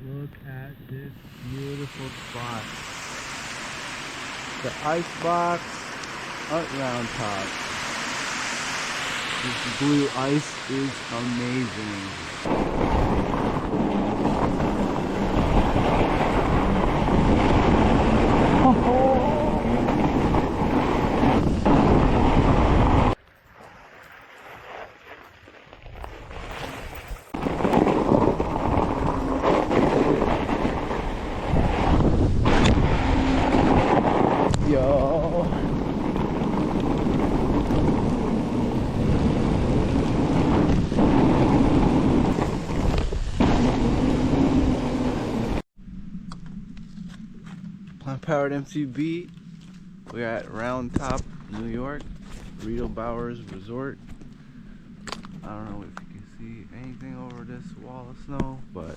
Look at this beautiful spot. The ice box at RoundTop. This blue ice is amazing. Yo. Plant-powered MTB. We're at RoundTop, New York, Riedlbauer's resort. I don't know if you can see anything over this wall of snow, but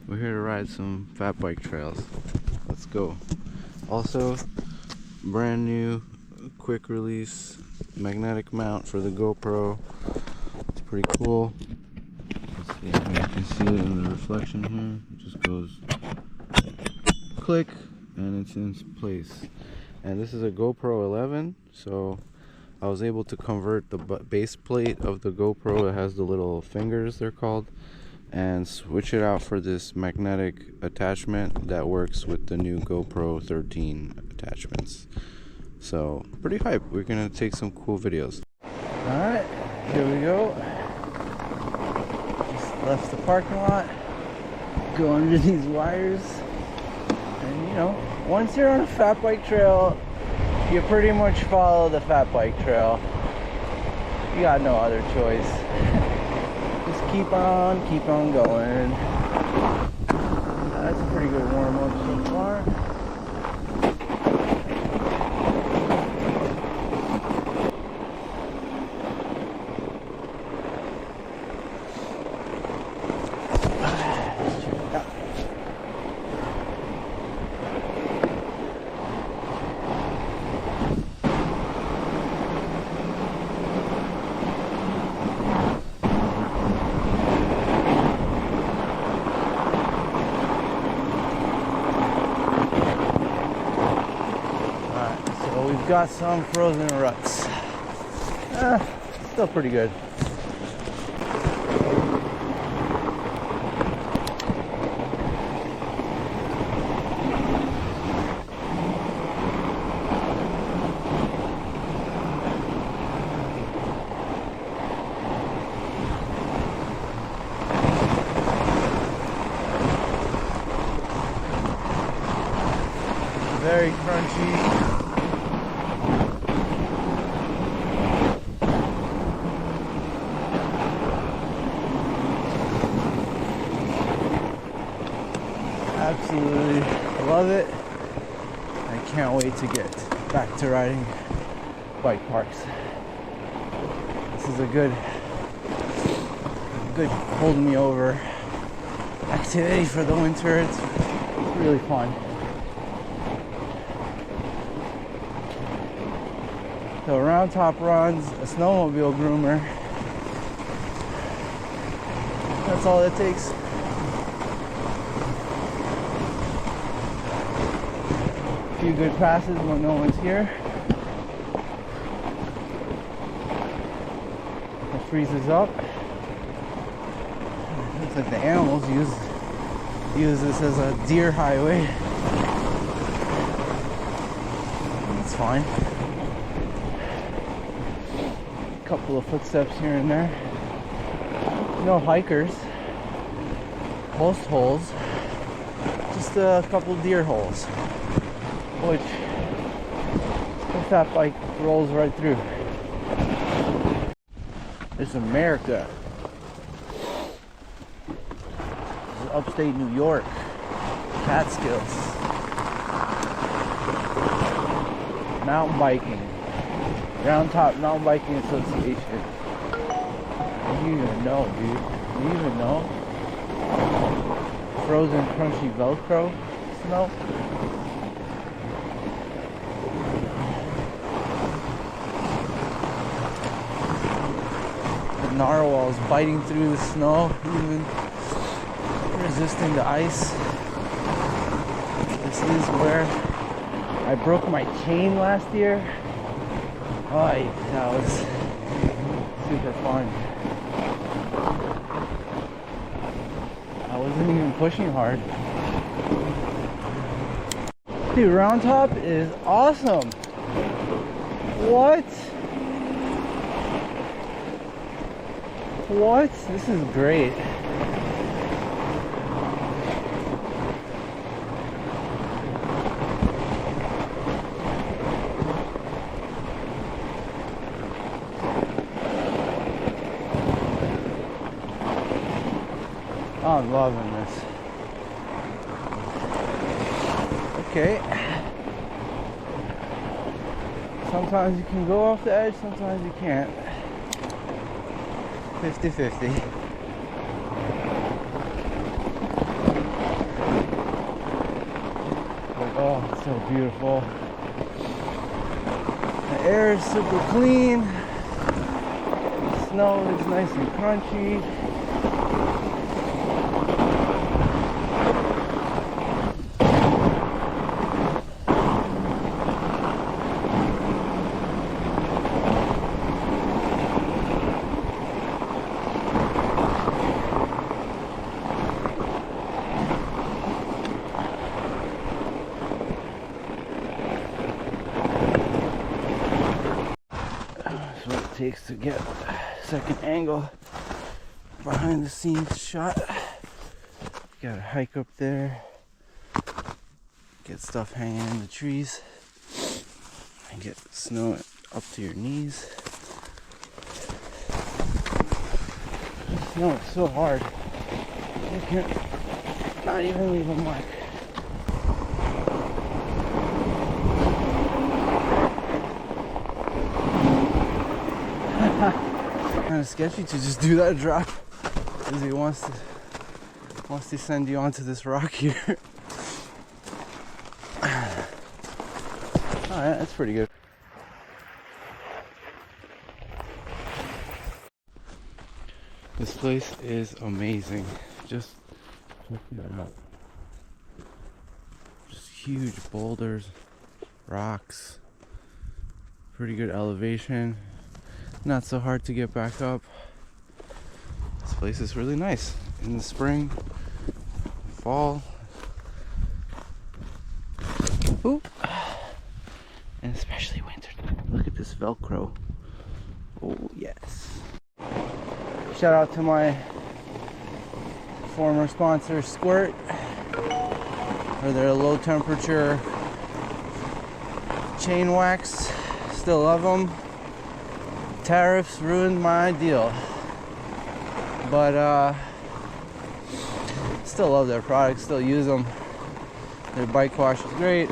we're here to ride some fat bike trails. Let's go. Also, brand new quick release magnetic mount for the GoPro. It's pretty cool. Let's see if you can see it in the reflection here. It just goes click and it's in place. And this is a GoPro 11, so I was able to convert the base plate of the GoPro that has the little fingers, they're called, and switch it out for this magnetic attachment that works with the new GoPro 13 attachments. So pretty hype. We're gonna take some cool videos. Alright, here we go. Just left the parking lot, go under these wires, and you know, once you're on a fat bike trail, you pretty much follow the fat bike trail. You got no other choice. Just keep on going. That's a pretty good warm up so far. We've got some frozen ruts. Still pretty good. Very crunchy. Absolutely love it. I can't wait to get back to riding bike parks. This is a good hold me over activity for the winter. It's really fun. So RoundTop runs a snowmobile groomer. That's all it takes. A few good passes when no one's here. It freezes up. Looks like the animals use this as a deer highway. It's fine. Couple of footsteps here and there. No hikers. Most holes. Just a couple deer holes, which the fat bike rolls right through. It's America. This is upstate New York. Catskills. Mountain biking. RoundTop Mountain Biking Association. You even know, dude. You even know? Frozen crunchy Velcro snow. The narwhals biting through the snow. Even there's resisting the ice. This is where I broke my chain last year. Oh, that was super fun. I wasn't even pushing hard. Dude, RoundTop is awesome. What? What? This is great. I'm loving this. Okay. Sometimes you can go off the edge, sometimes you can't. 50-50. But oh, it's so beautiful. The air is super clean. The snow is nice and crunchy. Takes to get a second angle behind the scenes shot. Gotta hike up there, get stuff hanging in the trees, and get snow up to your knees. The snow is so hard, you can't not even leave a mark. Kind of sketchy to just do that drop because he wants to send you onto this rock here. Alright, that's pretty good. This place is amazing. Just check it out. Just huge boulders, rocks, pretty good elevation. Not so hard to get back up. This place is really nice in the spring, fall, ooh, and especially winter. Look at this Velcro. Oh yes. Shout out to my former sponsor Squirt for their low temperature chain wax. Still love them. Tariffs ruined my deal, but still love their products, still use them. Their bike wash is great.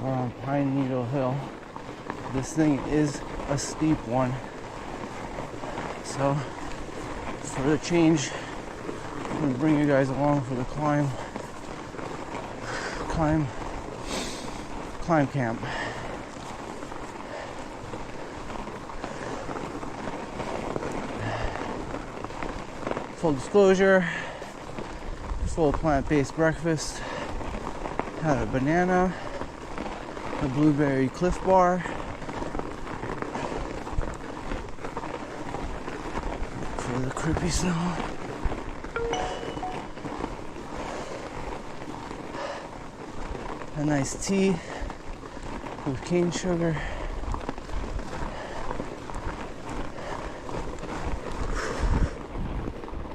We're on Pine Needle Hill. This thing is a steep one, so for the change, I'm gonna bring you guys along for the climb camp. Full disclosure, full plant-based breakfast. Had a banana, a blueberry Cliff Bar, for the crippy snow. A nice tea with cane sugar.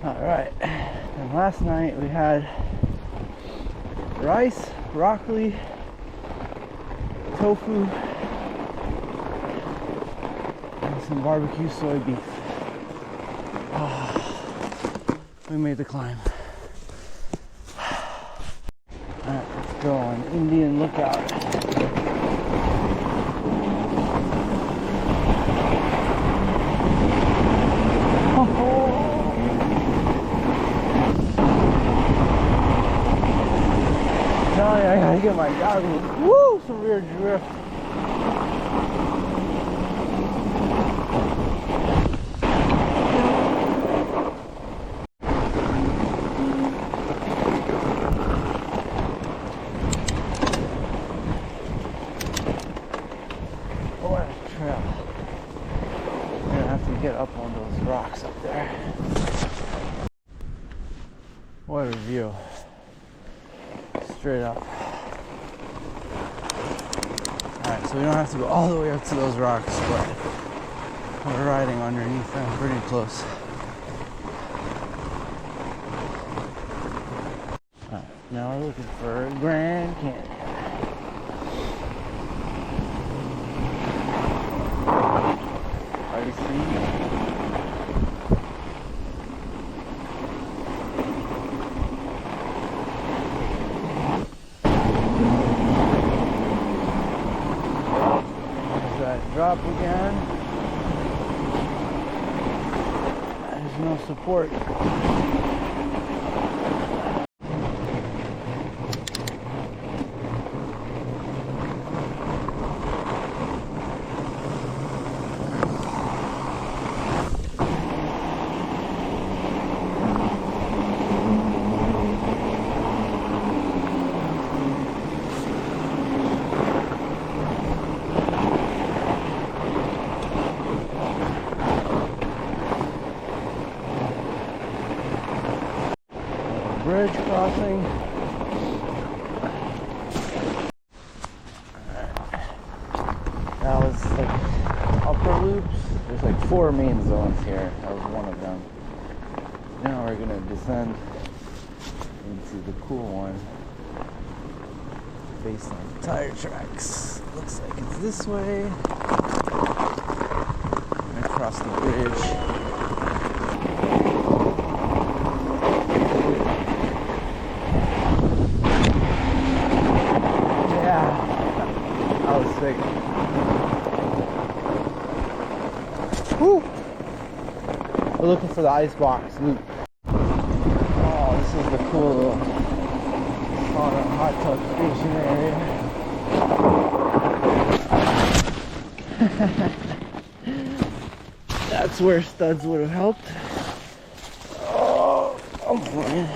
Alright, and last night we had rice, broccoli, tofu, and some barbecue soy beef. Oh, we made the climb. Alright, let's go on Indian Lookout. I gotta get my goggles. Woo! Some rear drift. up there. What a view. Straight up. Alright, so we don't have to go all the way up to those rocks, but we're riding underneath them pretty close. Alright, now we're looking for Grand Canyon. Already seen? Drop again. There's no support. Bridge crossing. That was like upper loops. There's like 4 main zones here. That was one of them. Now we're gonna descend into the cool one based on the tire tracks. Looks like it's this way. And across the bridge. Sick. Woo! We're looking for the icebox loop. Oh, this is the cool little sauna hot tub station area. That's where studs would have helped. Oh, man.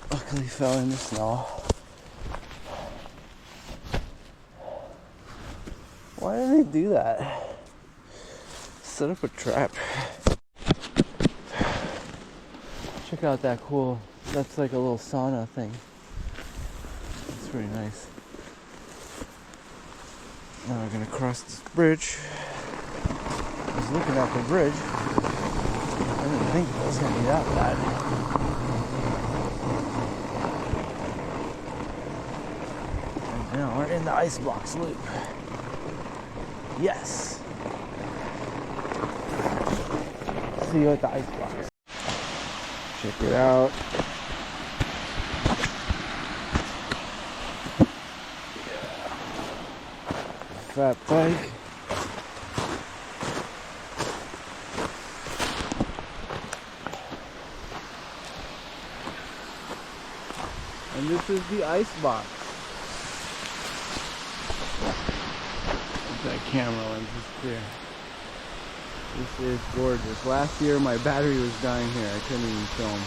Luckily fell in the snow. Why did they do that? Set up a trap. Check out that cool, that's like a little sauna thing. It's pretty nice. Now we're gonna cross this bridge. I was looking at the bridge. I didn't think it was gonna be that bad. And now we're in the icebox loop. Yes. See you at the icebox. Check it out. Fatbike. And this is the icebox. That camera lens is clear. This is gorgeous. Last year my battery was dying here. I couldn't even film.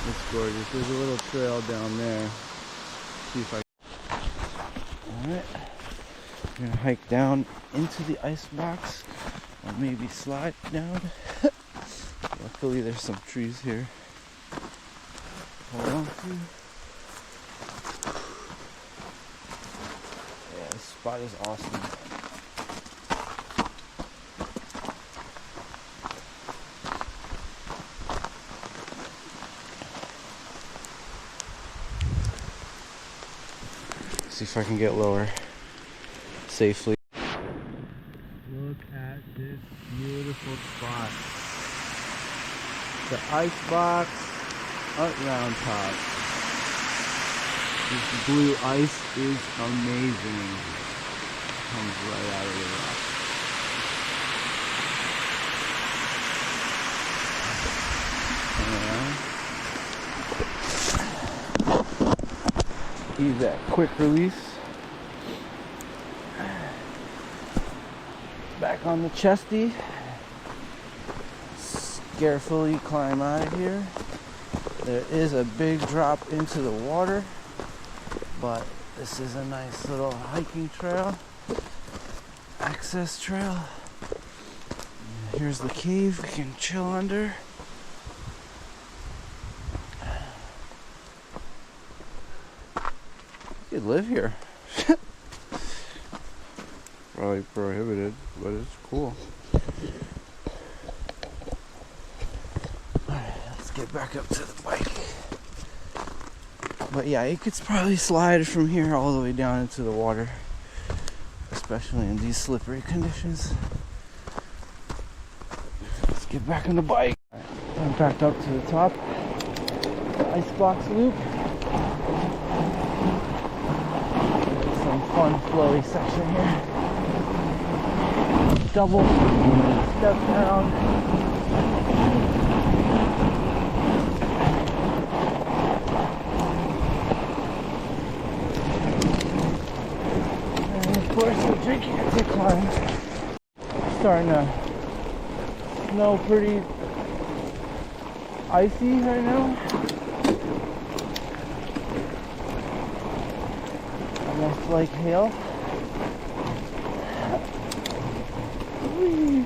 It's gorgeous. There's a little trail down there. See if I Alright. We're gonna hike down into the icebox. Or maybe slide down. Luckily there's some trees here. Hold on to. This spot is awesome. See if I can get lower safely. Look at this beautiful spot. The icebox at RoundTop. This blue ice is amazing. Comes right out of the rock. Use that quick release. Back on the chesty. Carefully climb out of here. There is a big drop into the water, but this is a nice little hiking trail. access trail. Here's the cave we can chill under. You could live here. Probably prohibited, but it's cool. Alright, let's get back up to the bike. But yeah, you could probably slide from here all the way down into the water, especially in these slippery conditions. Let's get back on the bike. Right, I'm back up to the top. The icebox loop. Some fun flowy section here. Double step down. Of course, the gigantic climb. Starting to snow pretty icy right now. Almost like hail. Whee.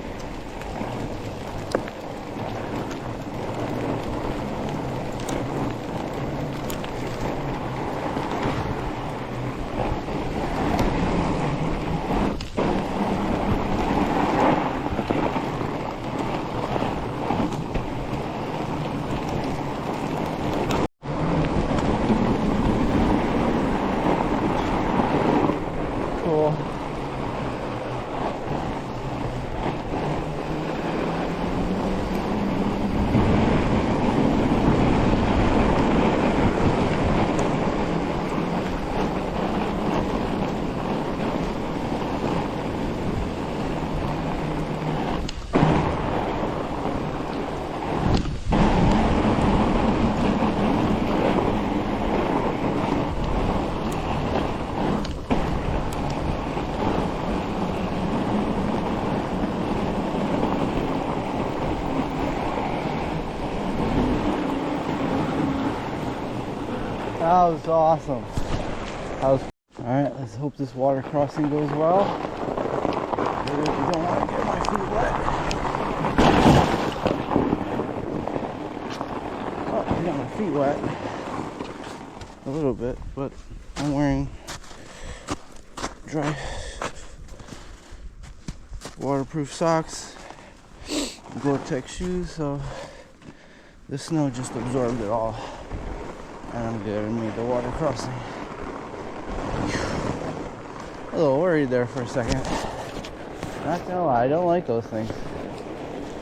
That was awesome. Alright, let's hope this water crossing goes well. I really don't want to get my feet wet. Oh, I got my feet wet. A little bit, but I'm wearing dry waterproof socks, Gore-Tex shoes, so the snow just absorbed it all. And I'm good. I made the water crossing. A little worried there for a second. Not gonna lie, I don't like those things.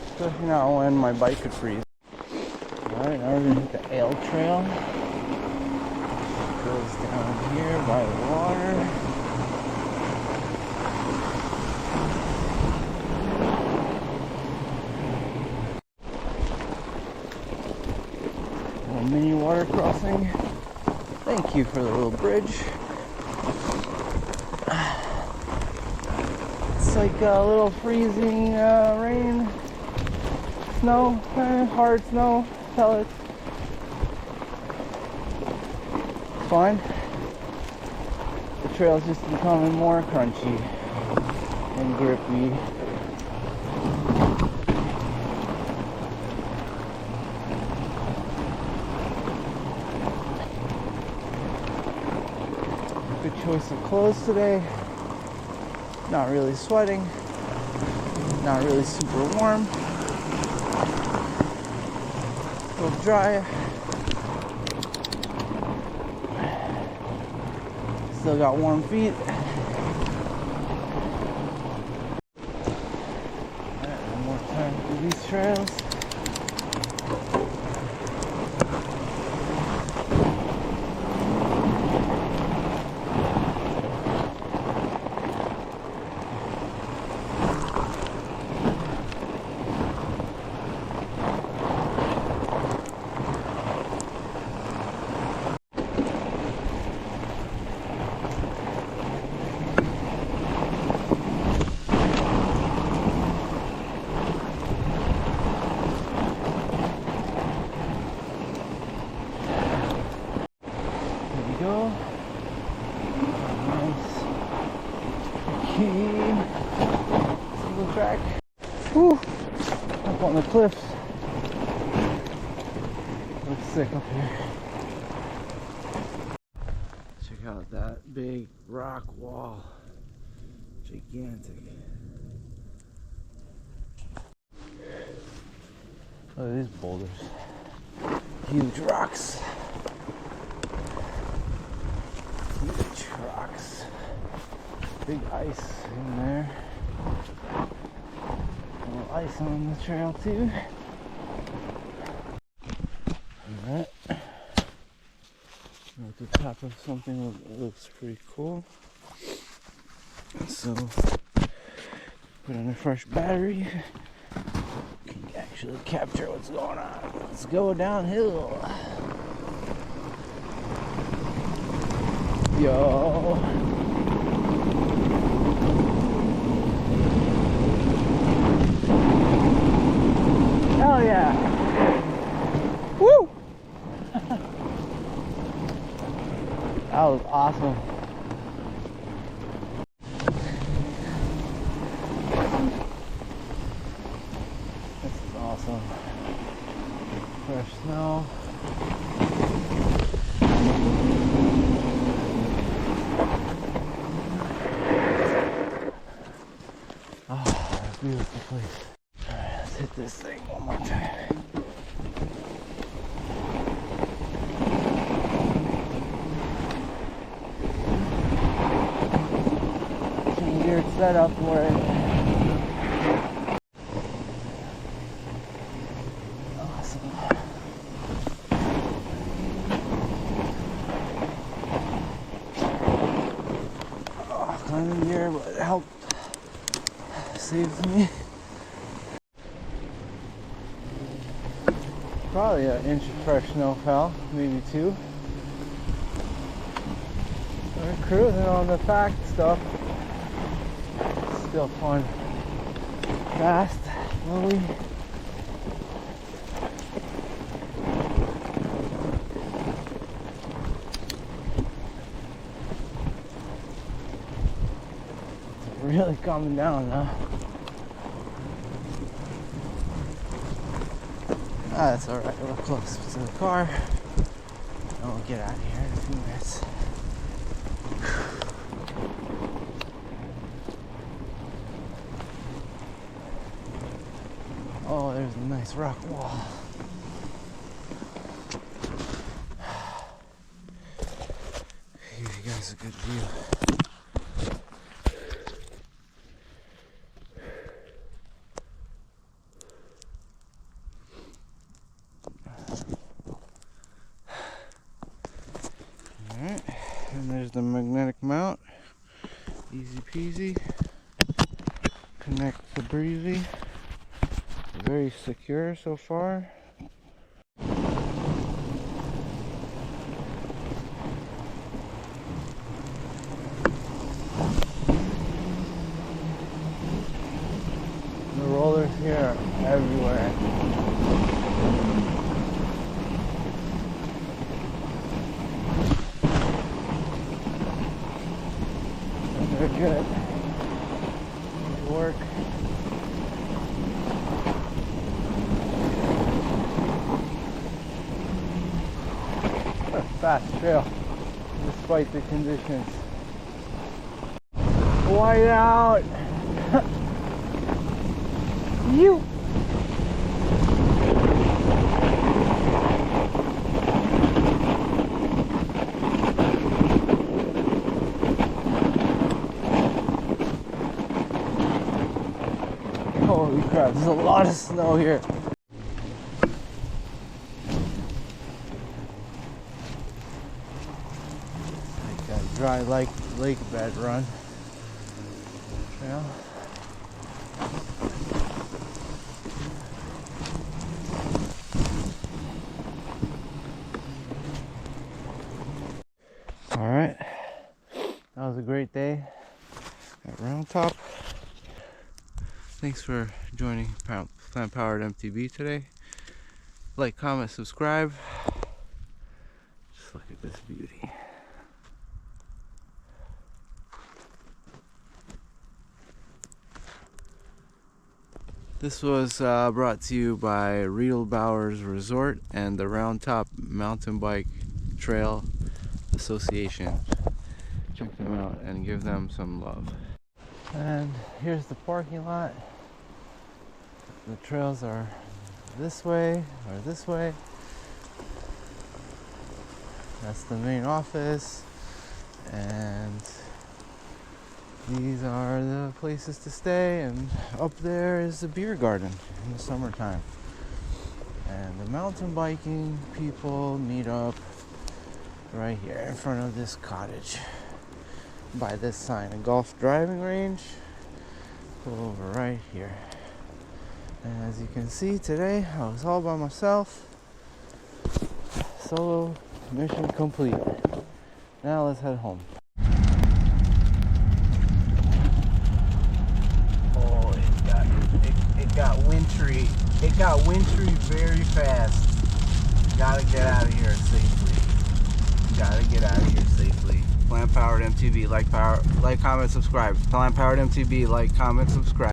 Especially not when my bike could freeze. Alright, now we're gonna hit the Ale Trail. It goes down here by the water. Mini water crossing. Thank you for the little bridge. It's like a little freezing rain, snow, hard snow pellets. It's fine. The trail's just becoming more crunchy and grippy. Choice of clothes today. Not really sweating. Not really super warm. Still dry. Still got warm feet. Alright, one more time through these trails. track. Whew. Up on the cliffs. Looks sick up here. Check out that big rock wall. Gigantic. Look at these boulders. Huge rocks. Huge rocks. Big ice in there. A little ice on the trail too. Alright. We're at the top of something that looks pretty cool. So, put in a fresh battery. Can actually capture what's going on. Let's go downhill. Yo. Hell yeah. Woo! That was awesome. This is awesome. Fresh snow. Oh, beautiful place. Alright, let's hit this thing one more time. Weird setup for it. Awesome. Oh, climbing gear, but it helped. Saves me. Probably an inch of fresh snow fell, maybe 2. We're cruising on the fact stuff. Still fun. Fast, slowly. It's really calming down now. Ah, that's alright, we're close to the car. And we'll get out of here in a few minutes. Oh, there's a nice rock wall. Give you guys a good view. Alright, and there's the magnetic mount. Easy peasy. Connect the breezy. Very secure so far. The rollers here are everywhere. They're good. They work. Fast trail, despite the conditions. White out. You. Holy crap! There's a lot of snow here. Dry lake bed run trail. All right, that was a great day at RoundTop. Thanks for joining Plant Powered MTB today. Like, comment, subscribe. Just look at this beauty. This was brought to you by Riedlbauer's Resort and the RoundTop Mountain Bike Trail Association. Check them out and give them some love. And here's the parking lot. The trails are this way or this way. That's the main office, and these are the places to stay, and up there is the beer garden in the summertime. And the mountain biking people meet up right here in front of this cottage by this sign, a golf driving range. Pull over right here. And as you can see, today I was all by myself. Solo mission complete. Now let's head home. Oh, it got wintry. It got wintry very fast. Gotta get out of here safely. Gotta get out of here safely. Plant Powered MTB, like, comment, subscribe. Plant Powered MTB, like, comment, subscribe.